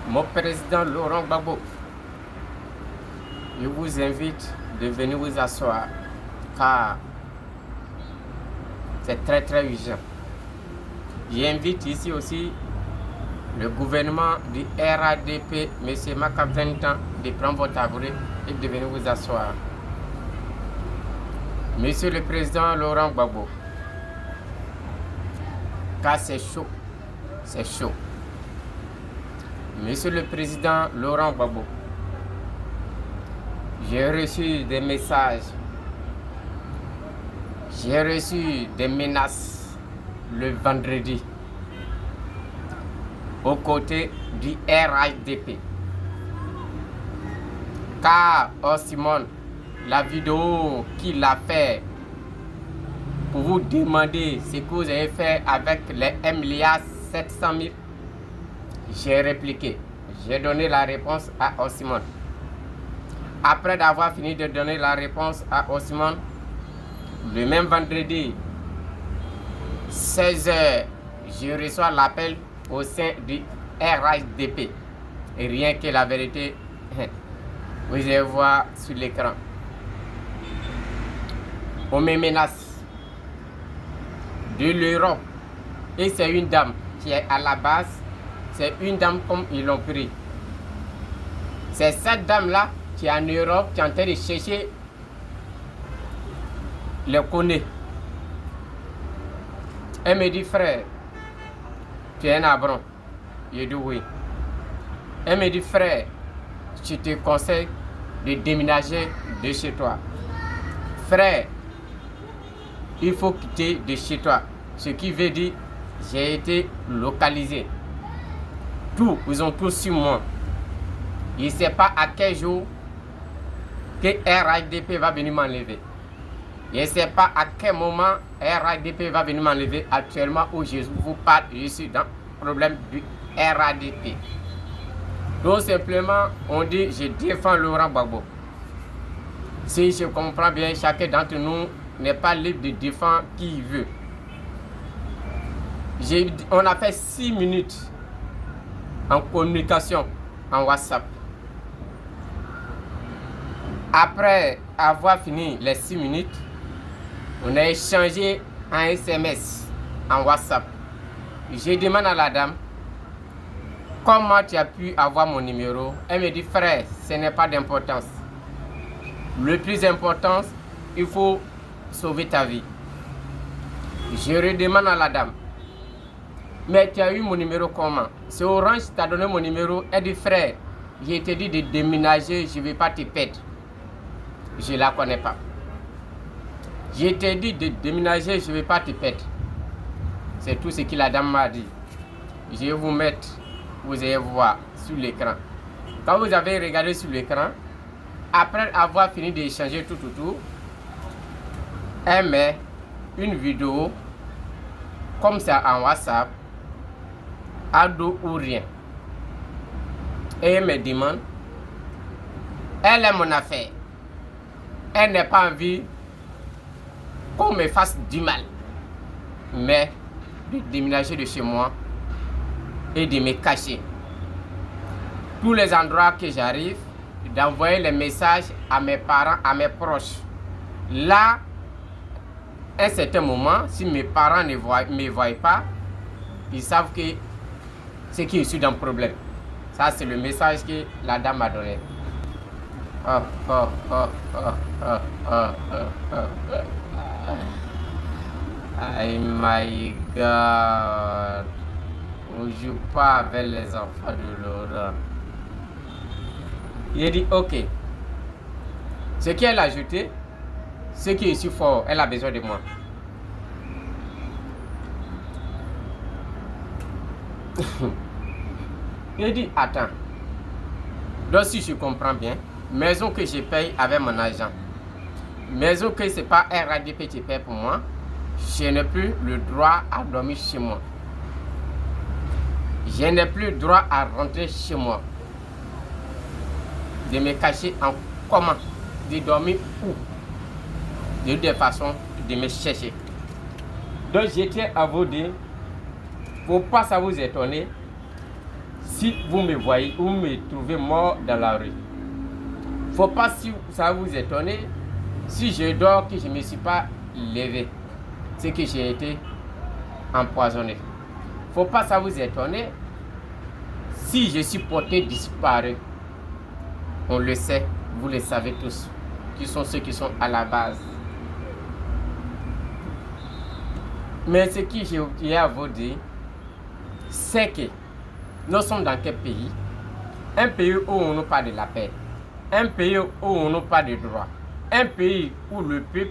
Mon président Laurent Gbagbo, je vous invite de venir vous asseoir car c'est très très urgent. J'invite ici aussi le gouvernement du RADP, M. Makaventan, de prendre votre abri et de venir vous asseoir. Monsieur le président Laurent Gbagbo, car c'est chaud, c'est chaud. Monsieur le président Laurent Gbagbo, j'ai reçu des messages, j'ai reçu des menaces le vendredi aux côtés du RHDP. Car Simon, la vidéo qu'il a fait pour vous demander ce que vous avez fait avec les 1,7 milliard, j'ai répliqué. J'ai donné la réponse à Simon. Après d'avoir fini de donner la réponse à Simon, le même vendredi, 16h, je reçois l'appel au sein du RHDP. Et rien que la vérité, vous allez voir sur l'écran. On me menace de l'Europe. Et c'est une dame qui est à la base. C'est une dame comme ils l'ont pris. C'est cette dame-là qui est en Europe, qui est en train de chercher le connaît. Elle me dit, frère, tu es un abron. Je dis oui. Elle me dit, frère, je te conseille de déménager de chez toi. Frère, il faut quitter de chez toi. Ce qui veut dire, j'ai été localisé. Tout, ils ont tous sur moi. Je ne sais pas à quel jour que RHDP va venir m'enlever. Je ne sais pas à quel moment RHDP va venir m'enlever. Actuellement où je vous parle, je suis dans le problème du RHDP. Donc simplement, on dit, je défends Laurent Gbagbo. Si je comprends bien, chacun d'entre nous n'est pas libre de défendre qui il veut. On a fait 6 minutes en communication en WhatsApp. Après avoir fini les 6 minutes, on a échangé en SMS, en WhatsApp. Je demande à la dame, comment tu as pu avoir mon numéro? Elle me dit, frère, ce n'est pas d'importance. Le plus important, il faut sauver ta vie. Je redemande à la dame, mais tu as eu mon numéro comment? C'est Orange qui t'a donné mon numéro. Elle dit, frère, je t'ai dit de déménager, je ne vais pas te perdre. Je ne la connais pas. Je t'ai dit de déménager, je ne vais pas te perdre. C'est tout ce que la dame m'a dit. Je vais vous mettre, vous allez voir sur l'écran. Quand vous avez regardé sur l'écran, après avoir fini d'échanger tout, elle met une vidéo comme ça en WhatsApp, à dos ou rien. Et elle me demande, elle est mon affaire. Elle n'a pas envie qu'on me fasse du mal, mais de déménager de chez moi et de me cacher. Tous les endroits que j'arrive, d'envoyer les messages à mes parents, à mes proches. Là, à un certain moment, si mes parents ne me voient pas, ils savent que c'est que je suis dans le problème. Ça, c'est le message que la dame m'a donné. Oh my God. On ne joue pas avec les enfants de Laurent. Il a dit, ok. Ce qu'elle a ajouté, ce qui est si fort, elle a besoin de moi. Il a dit, attends. Donc si je comprends bien, maison que je paye avec mon argent, maison que ce n'est pas RADP qui paye pour moi, je n'ai plus le droit à dormir chez moi. Je n'ai plus le droit à rentrer chez moi. De me cacher en comment? De dormir où? De toute façon, de me chercher. Donc je tiens à vous dire, faut pas ça vous étonner Si vous me voyez ou me trouvez mort dans la rue, faut pas si ça vous étonner si je dors que je ne me suis pas levé, c'est que j'ai été empoisonné. Faut pas ça vous étonner si je suis porté disparu. On le sait, vous le savez tous, qui sont ceux qui sont à la base. Mais ce que j'ai à vous dire, c'est que nous sommes dans quel pays? Un pays où on n'a pas de la paix. Un pays où on n'a pas de droit. Un pays où le peuple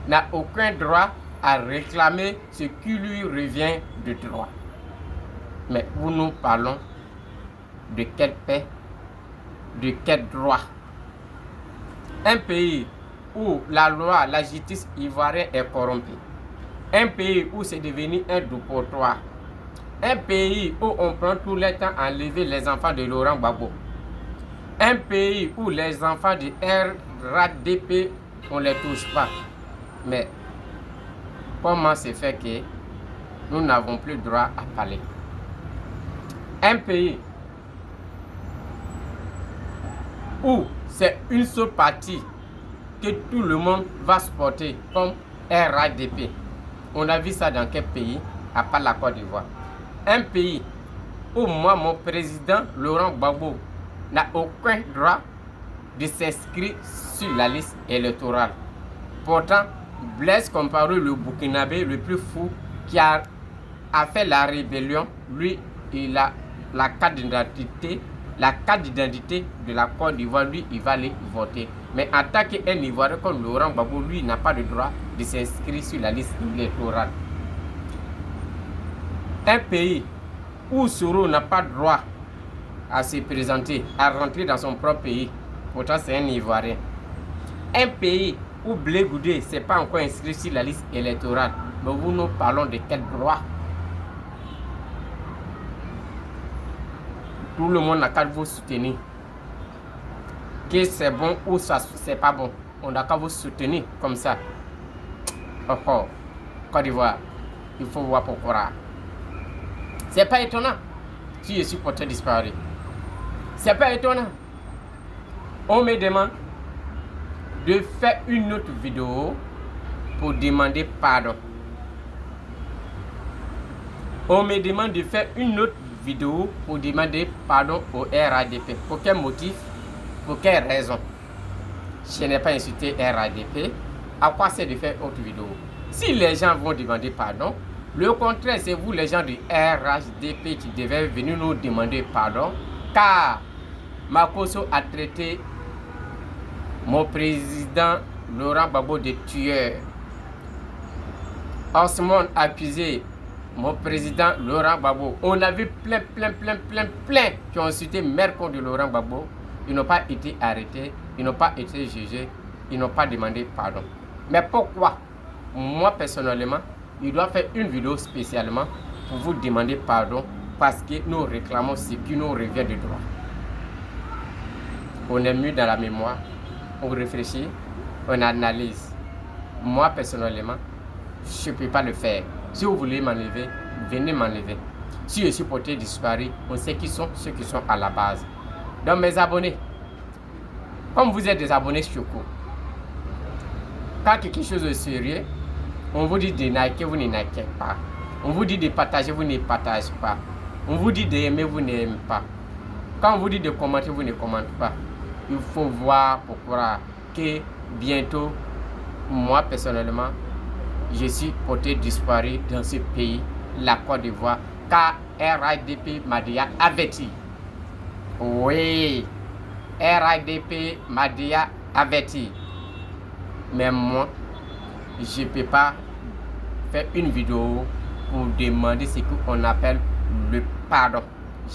n'a aucun droit à réclamer ce qui lui revient de droit. Mais où nous parlons de quelle paix, de quel droit? Un pays où la loi, la justice ivoirienne est corrompue. Un pays où c'est devenu un dépotoir. Un pays où on prend tout le temps à enlever les enfants de Laurent Gbagbo. Un pays où les enfants de RADP, on ne les touche pas. Mais comment se fait que nous n'avons plus droit à parler? Un pays où c'est une seule partie que tout le monde va supporter comme RADP. On a vu ça dans quel pays, à part la Côte d'Ivoire? Un pays où moi, mon président Laurent Gbagbo, n'a aucun droit de s'inscrire sur la liste électorale. Pourtant, Blaise Compaoré, le Burkinabé le plus fou qui a fait la rébellion, lui, il a la carte d'identité de la Côte d'Ivoire, lui, il va aller voter. Mais en tant qu'un Ivoirien comme Laurent Gbagbo, lui, n'a pas le droit de s'inscrire sur la liste électorale. Un pays où Soro n'a pas le droit à se présenter, à rentrer dans son propre pays, pourtant c'est un Ivoirien. Un pays où Blé Goudé ne s'est pas encore inscrit sur la liste électorale, mais où nous parlons de quel droit? Tout le monde n'a qu'à vous soutenir. Que c'est bon ou ça c'est pas bon, on n'a qu'à vous soutenir comme ça. Oh oh, Côte d'Ivoire, il faut voir pourquoi. C'est pas étonnant si je suis porté disparu. C'est pas étonnant. On me demande de faire une autre vidéo pour demander pardon. On me demande de faire une autre vidéo pour demander pardon au RADP. Pour quel motif? Pour quelle raison? Je n'ai pas insulté RADP. À quoi c'est de faire autre vidéo? Si les gens vont demander pardon, le contraire, c'est vous les gens du RHDP qui devez venir nous demander pardon, car Makosso a traité mon président Laurent Gbagbo de tueur. Osman a accusé mon président Laurent Gbagbo. On a vu plein qui ont insulté Mercon de Laurent Gbagbo. Ils n'ont pas été arrêtés, ils n'ont pas été jugés, ils n'ont pas demandé pardon. Mais pourquoi? Moi personnellement, il doit faire une vidéo spécialement pour vous demander pardon parce que nous réclamons ce qui nous revient de droit. On est mieux dans la mémoire, on réfléchit, on analyse. Moi personnellement, je ne peux pas le faire. Si vous voulez m'enlever, venez m'enlever. Si je suis porté disparu, on sait qui sont ceux qui sont à la base. Donc mes abonnés, comme vous êtes des abonnés Choco, quand quelque chose est sérieux, on vous dit de liker, vous ne likez pas. On vous dit de partager, vous ne partagez pas. On vous dit d'aimer, vous n'aimez pas. Quand on vous dit de commenter, vous ne commentez pas. Il faut voir pourquoi que bientôt, moi personnellement, je suis porté disparu dans ce pays, la Côte d'Ivoire, car RADP m'a déjà averti. Oui, RADP m'a déjà averti. Mais moi, je ne peux pas faire une vidéo pour demander ce qu'on appelle le pardon.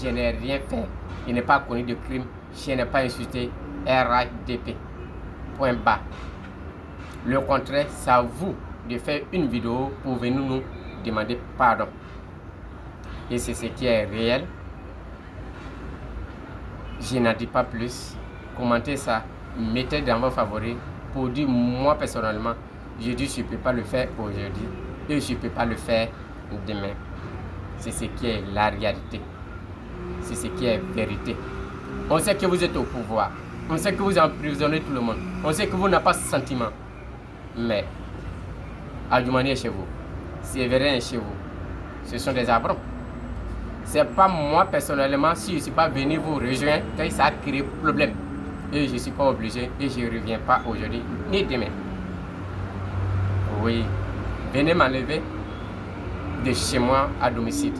Je n'ai rien fait. Je n'ai pas connu de crime. Je n'ai pas insulté RADP. Point bas. Le contraire, c'est à vous de faire une vidéo pour venir nous demander pardon. Et c'est ce qui est réel. Je n'en dis pas plus. Commentez ça. Mettez dans vos favoris pour dire moi personnellement, je dis je ne peux pas le faire aujourd'hui et je ne peux pas le faire demain. C'est ce qui est la réalité. C'est c'est ce qui est vérité. On sait que vous êtes au pouvoir. On sait que vous emprisonnez tout le monde. On sait que vous n'avez pas ce sentiment. Mais, Adjoumani est chez vous. Sévérin est chez vous. Ce sont des abrons. C'est pas moi personnellement, si je ne suis pas venu vous rejoindre, que ça a créé problème. Et je ne suis pas obligé et je ne reviens pas aujourd'hui ni demain. Oui, venez m'enlever de chez moi à domicile.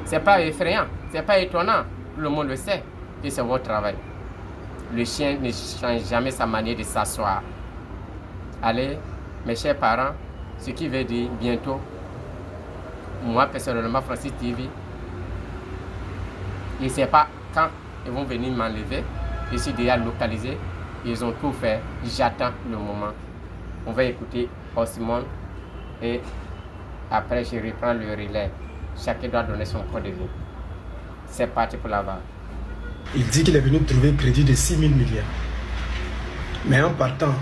C'est pas effrayant, c'est pas étonnant. Tout le monde le sait que c'est votre travail. Le chien ne change jamais sa manière de s'asseoir. Allez, mes chers parents, ce qui veut dire bientôt, moi personnellement, Francis TV, je ne sais pas quand ils vont venir m'enlever. Je suis déjà localisé. Ils ont tout fait. J'attends le moment. On va écouter Osmond et après je reprends le relais. Chacun doit donner son point de vue. C'est parti pour la vague. Il dit qu'il est venu trouver crédit de 6 000 milliards. Mais en partant,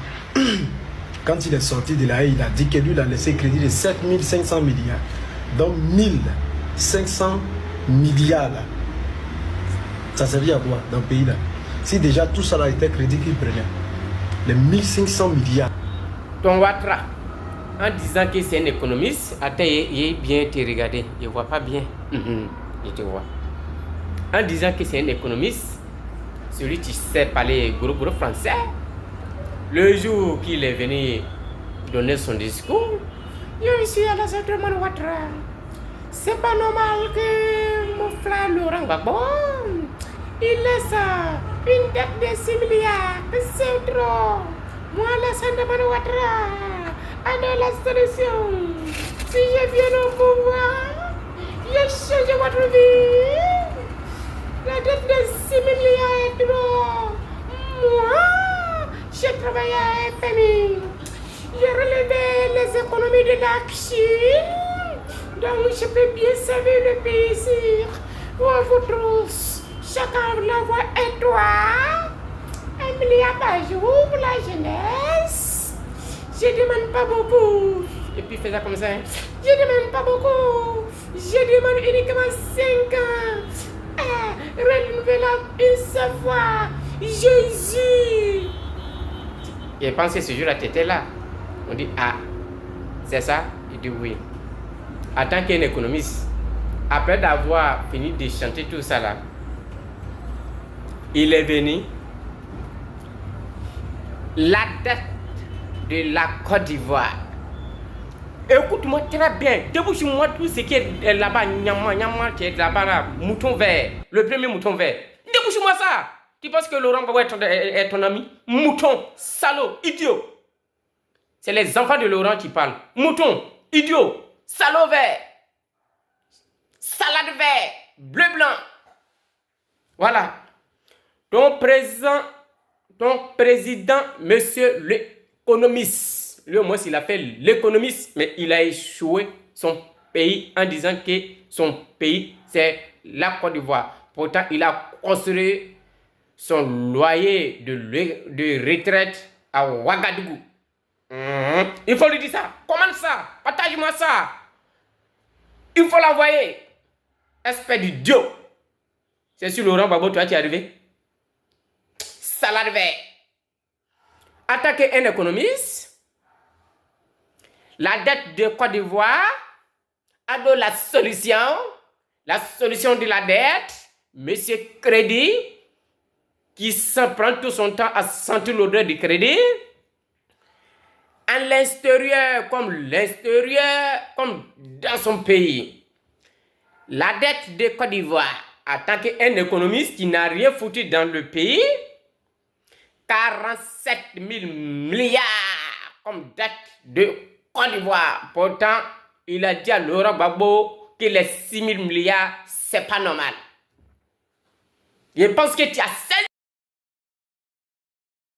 quand il est sorti de là, il a dit que lui, il a laissé crédit de 7 500 milliards. Donc 1 500 milliards là. Ça servait à quoi dans le pays là? Si déjà tout ça là était crédit qu'il prenait. Les 1500 milliards. Ton Ouattara, en disant que c'est un économiste, attends, il est bien te regarder. Je ne vois pas bien. Je te vois. En disant que c'est un économiste, celui qui sait parler gros français, le jour qu'il est venu donner son discours, je suis à la sortie de mon Ouattara. C'est pas normal que mon frère Laurent Gbagbo, il laisse une dette de 6 milliards. C'est trop. Moi, la santé de mon Ouattara, est la solution. Si je viens au pouvoir, je change votre vie. La dette de 6 milliards est trop. Moi, j'ai travaillé à FMI. J'ai relevé les économies de la Chine. Donc, je peux bien servir le pays ici. Ou à vous tous, chacun la voix et toi. 1 milliard par jour pour la jeunesse. Je demande pas beaucoup. Et puis, fais ça comme ça. Je demande pas beaucoup. Je demande uniquement 5 ans. Renouvelable une seule fois. Jésus. Et pensez ce jour-là, tu étais là. On dit, ah, c'est ça? Il dit oui. En tant qu'un économiste, après d'avoir fini de chanter tout ça là, il est venu. La dette de la Côte d'Ivoire. Écoute-moi très bien. Débouche-moi tout ce qui est là-bas, Nyama, qui est là-bas, là, mouton vert. Le premier mouton vert. Débouche-moi ça. Tu penses que Laurent Gbagbo est ton ami? Mouton, salaud, idiot. C'est les enfants de Laurent qui parlent. Mouton, idiot, salaud vert, salade vert, bleu blanc. Voilà. Ton président, monsieur l'économiste. Lui, au moins, il a fait l'économiste, mais il a échoué son pays en disant que son pays, c'est la Côte d'Ivoire. Pourtant, il a construit son loyer de retraite à Ouagadougou. Il faut lui dire ça. Comment ça? Partage-moi ça. Il faut l'envoyer. Espèce d'idiot. C'est sur Laurent Gbagbo, toi, tu es arrivé. Salade vert. Attaquer un économiste. La dette de Côte d'Ivoire a de la solution. La solution de la dette. Monsieur Crédit, qui s'en prend tout son temps à sentir l'odeur du crédit. À l'extérieur comme dans son pays. La dette de Côte d'Ivoire, en tant qu'un économiste qui n'a rien foutu dans le pays, 47 000 milliards comme dette de Côte d'Ivoire. Pourtant, il a dit à Laurent Gbagbo que les 6 000 milliards, c'est pas normal. Je pense que tu as